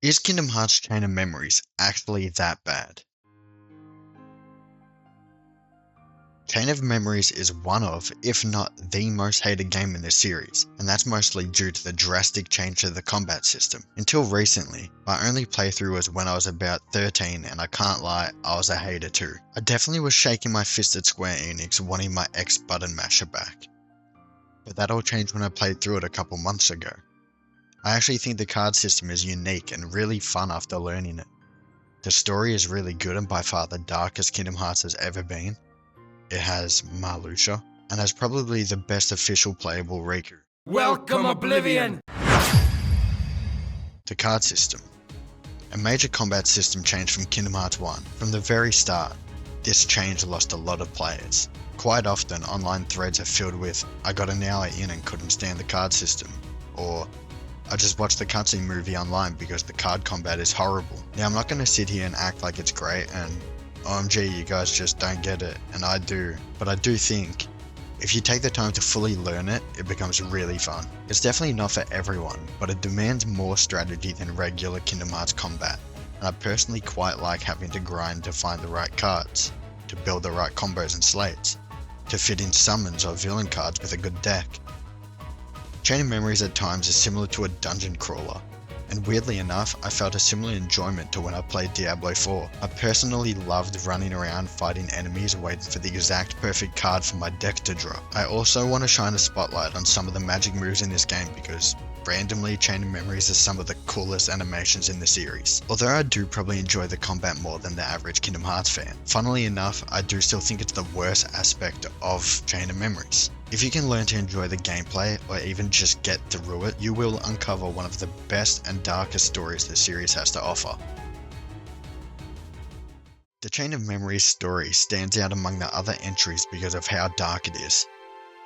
Is Kingdom Hearts Chain of Memories actually that bad? Chain of Memories is one of, if not the most hated game in the series, and that's mostly due to the drastic change to the combat system. Until recently, my only playthrough was when I was about 13, and I can't lie, I was a hater too. I definitely was shaking my fist at Square Enix wanting my X button masher back. But that all changed when I played through it a couple months ago. I actually think the card system is unique and really fun after learning it. The story is really good and by far the darkest Kingdom Hearts has ever been. It has Marluxia, and has probably the best official playable Riku. Welcome, Oblivion! The card system. A major combat system change from Kingdom Hearts 1. From the very start, this change lost a lot of players. Quite often, online threads are filled with, "I got an hour in and couldn't stand the card system," or "I just watched the cutscene movie online because the card combat is horrible." Now, I'm not going to sit here and act like it's great and OMG, you guys just don't get it, and I do. But I do think, if you take the time to fully learn it, it becomes really fun. It's definitely not for everyone, but it demands more strategy than regular Kingdom Hearts combat, and I personally quite like having to grind to find the right cards, to build the right combos and slates, to fit in summons or villain cards with a good deck. Chain of Memories at times is similar to a dungeon crawler, and weirdly enough, I felt a similar enjoyment to when I played Diablo 4. I personally loved running around fighting enemies waiting for the exact perfect card for my deck to drop. I also want to shine a spotlight on some of the magic moves in this game because randomly Chain of Memories is some of the coolest animations in the series. Although I do probably enjoy the combat more than the average Kingdom Hearts fan. Funnily enough, I do still think it's the worst aspect of Chain of Memories. If you can learn to enjoy the gameplay, or even just get through it, you will uncover one of the best and darkest stories the series has to offer. The Chain of Memories story stands out among the other entries because of how dark it is.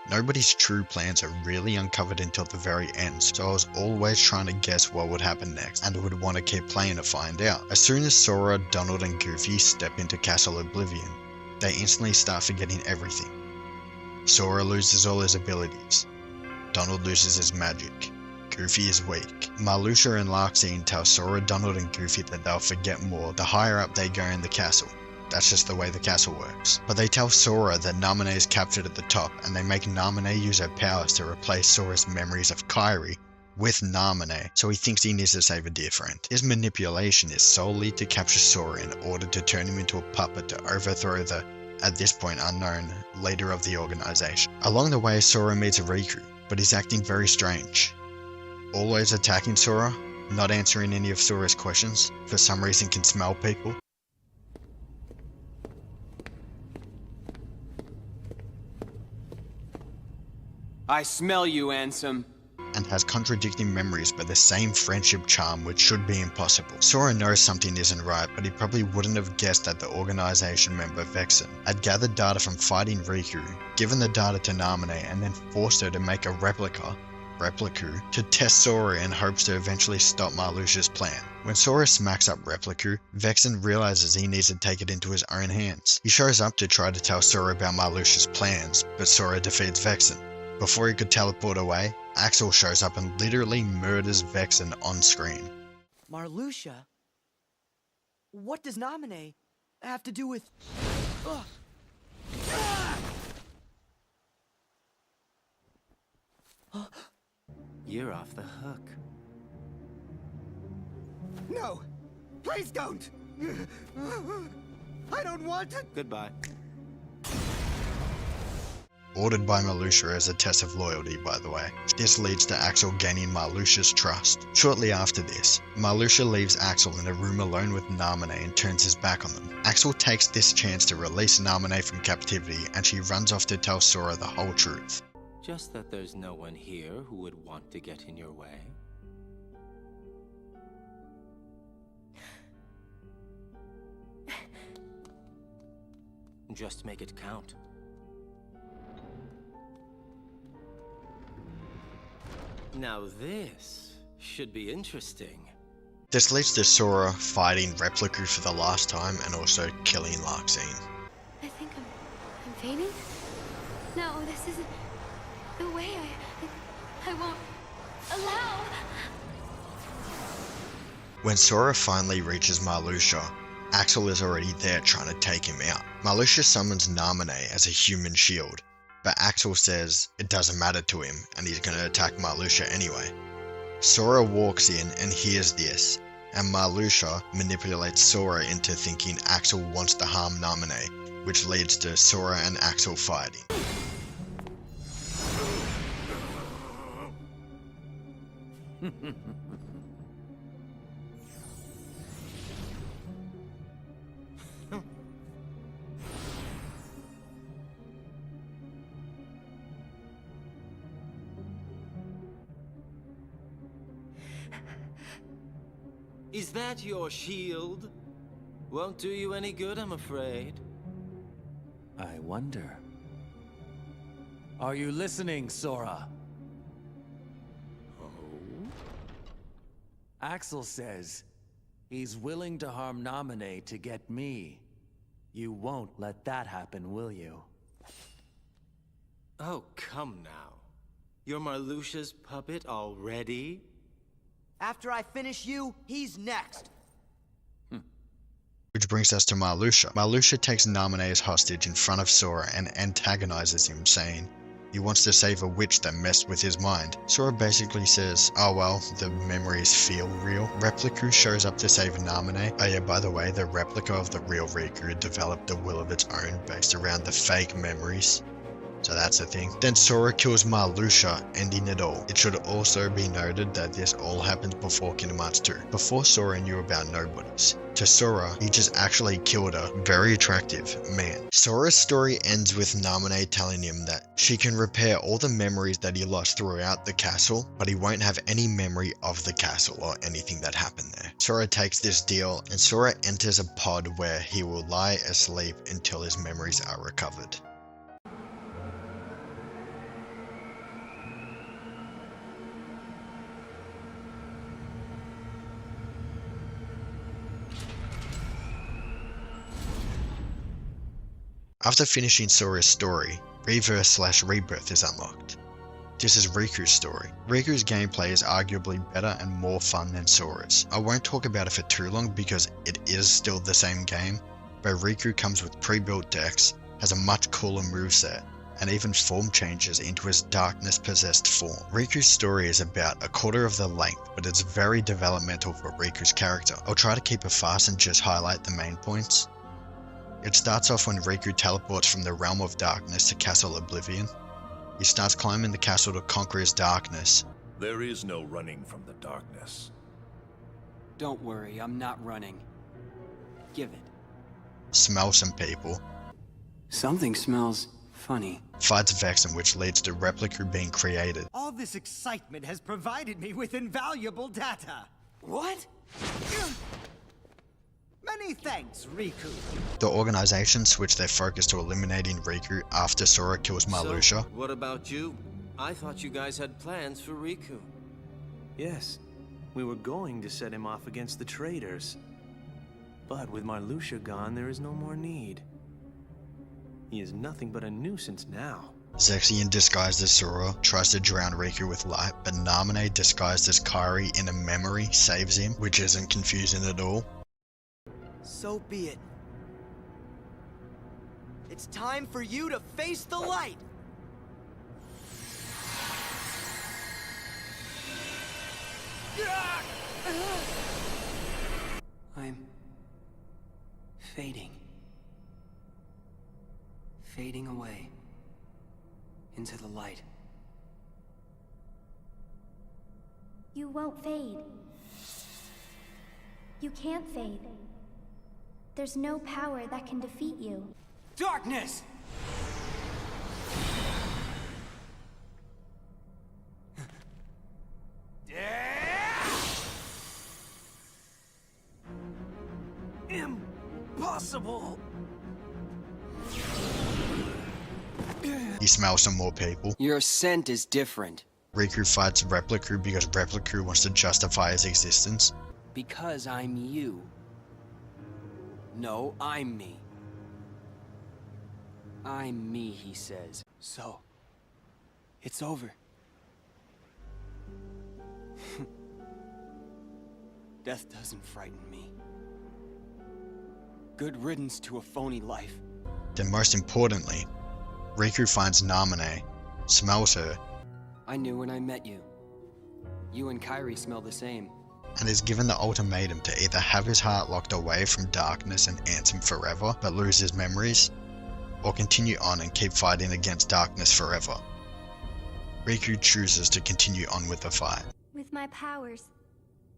Nobody's true plans are really uncovered until the very end, so I was always trying to guess what would happen next, and would want to keep playing to find out. As soon as Sora, Donald and Goofy step into Castle Oblivion, they instantly start forgetting everything. Sora loses all his abilities. Donald loses his magic. Goofy is weak. Marluxia and Larxene tell Sora, Donald and Goofy that they'll forget more the higher up they go in the castle. That's just the way the castle works. But they tell Sora that Naminé is captured at the top, and they make Naminé use her powers to replace Sora's memories of Kairi with Naminé, so he thinks he needs to save a dear friend. His manipulation is solely to capture Sora in order to turn him into a puppet to overthrow the, at this point unknown, leader of the organization. Along the way, Sora meets Riku, but he's acting very strange. Always attacking Sora, not answering any of Sora's questions, for some reason can smell people. I smell you, Ansem. And has contradicting memories but the same friendship charm, which should be impossible. Sora knows something isn't right, but he probably wouldn't have guessed that the organization member Vexen had gathered data from fighting Riku, given the data to Naminé, and then forced her to make a replica, Repliku, to test Sora in hopes to eventually stop Marluxia's plan. When Sora smacks up Repliku, Vexen realizes he needs to take it into his own hands. He shows up to try to tell Sora about Marluxia's plans, but Sora defeats Vexen. Before he could teleport away, Axel shows up and literally murders Vexen on screen. Marluxia? What does Naminé have to do with... Ugh. You're off the hook. No! Please don't! I don't want to... Goodbye. Ordered by Marluxia as a test of loyalty, by the way. This leads to Axel gaining Marluxia's trust. Shortly after this, Marluxia leaves Axel in a room alone with Naminé and turns his back on them. Axel takes this chance to release Naminé from captivity, and she runs off to tell Sora the whole truth. Just that there's no one here who would want to get in your way. Just make it count. Now this should be interesting. This leads to Sora fighting Repliku for the last time and also killing Larxene. I think I'm fainting? No, this isn't the way I won't allow. When Sora finally reaches Marluxia, Axel is already there trying to take him out. Marluxia summons Naminé as a human shield, but Axel says it doesn't matter to him and he's gonna attack Marluxia anyway. Sora walks in and hears this, and Marluxia manipulates Sora into thinking Axel wants to harm Naminé, which leads to Sora and Axel fighting. Is that your shield? Won't do you any good, I'm afraid. I wonder. Are you listening, Sora? Oh? Axel says he's willing to harm Naminé to get me. You won't let that happen, will you? Oh, come now. You're Marluxia's puppet already? After I finish you, he's next. Which brings us to Marluxia. Marluxia takes Naminé as hostage in front of Sora and antagonizes him, saying he wants to save a witch that messed with his mind. Sora basically says, oh well, the memories feel real. Repliku shows up to save Naminé. Oh yeah, by the way, the replica of the real Riku developed a will of its own based around the fake memories. So that's the thing. Then Sora kills Marluxia, ending it all. It should also be noted that this all happens before Kingdom Hearts 2, before Sora knew about nobodies. To Sora, he just actually killed a very attractive man. Sora's story ends with Naminé telling him that she can repair all the memories that he lost throughout the castle, but he won't have any memory of the castle or anything that happened there. Sora takes this deal, and Sora enters a pod where he will lie asleep until his memories are recovered. After finishing Sora's story, Reverse/Rebirth is unlocked. This is Riku's story. Riku's gameplay is arguably better and more fun than Sora's. I won't talk about it for too long because it is still the same game, but Riku comes with pre-built decks, has a much cooler moveset, and even form changes into his darkness-possessed form. Riku's story is about a quarter of the length, but it's very developmental for Riku's character. I'll try to keep it fast and just highlight the main points. It starts off when Riku teleports from the Realm of Darkness to Castle Oblivion. He starts climbing the castle to conquer his darkness. There is no running from the darkness. Don't worry, I'm not running. Give it. Smells some people. Something smells funny. Fights Vexen, which leads to Repliku being created. All this excitement has provided me with invaluable data. What? Many thanks, Riku. The organization switch their focus to eliminating Riku after Sora kills Marluxia. So, what about you? I thought you guys had plans for Riku. Yes, we were going to set him off against the traitors. But with Marluxia gone, there is no more need. He is nothing but a nuisance now. Zexion disguised as Sora tries to drown Riku with light, but Naminé disguised as Kairi in a memory saves him, which isn't confusing at all. So be it. It's time for you to face the light! I'm fading. Fading away into the light. You won't fade. You can't fade. There's no power that can defeat you. Darkness! Impossible! He smells some more people. Your scent is different. Riku fights Repliku because Repliku wants to justify his existence. Because I'm you. No, I'm me. I'm me, he says. So, it's over. Death doesn't frighten me. Good riddance to a phony life. Then most importantly, Riku finds Namine, smells her, I knew when I met you. You and Kairi smell the same. and is given the ultimatum to either have his heart locked away from darkness and Ansem forever but lose his memories, or continue on and keep fighting against darkness forever. Riku chooses to continue on with the fight. With my powers,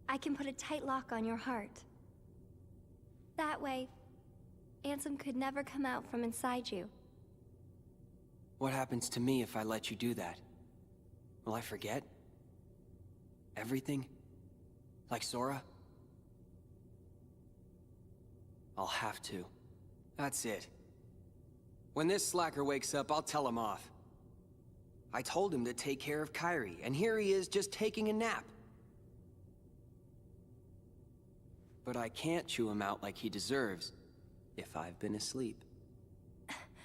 I can put a tight lock on your heart. That way, Ansem could never come out from inside you. What happens to me if I let you do that? Will I forget? Everything? Like Sora? I'll have to. That's it. When this slacker wakes up, I'll tell him off. I told him to take care of Kairi, and here he is just taking a nap. But I can't chew him out like he deserves, if I've been asleep.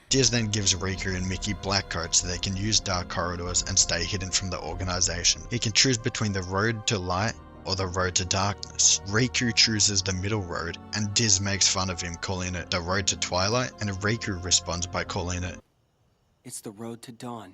Diz then gives Riku and Mickey black coats so they can use dark corridors and stay hidden from the organization. He can choose between the road to light or the road to darkness. Riku chooses the middle road, and Diz makes fun of him, calling it the road to twilight, and Riku responds by calling it, It's the road to dawn.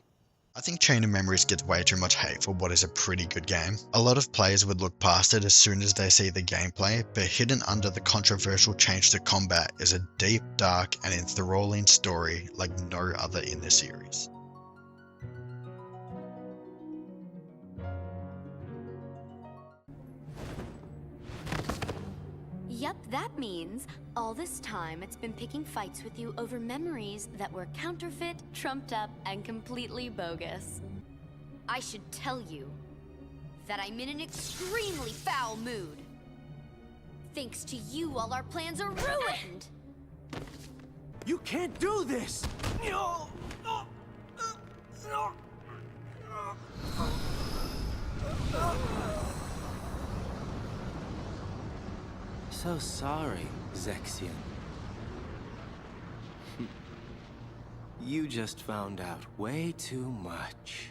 I think Chain of Memories gets way too much hate for what is a pretty good game. A lot of players would look past it as soon as they see the gameplay, but hidden under the controversial change to combat is a deep, dark, and enthralling story like no other in the series. Yup, that means all this time it's been picking fights with you over memories that were counterfeit, trumped up, and completely bogus. I should tell you that I'm in an extremely foul mood. Thanks to you, all our plans are ruined! You can't do this! So sorry, Zexion. You just found out way too much.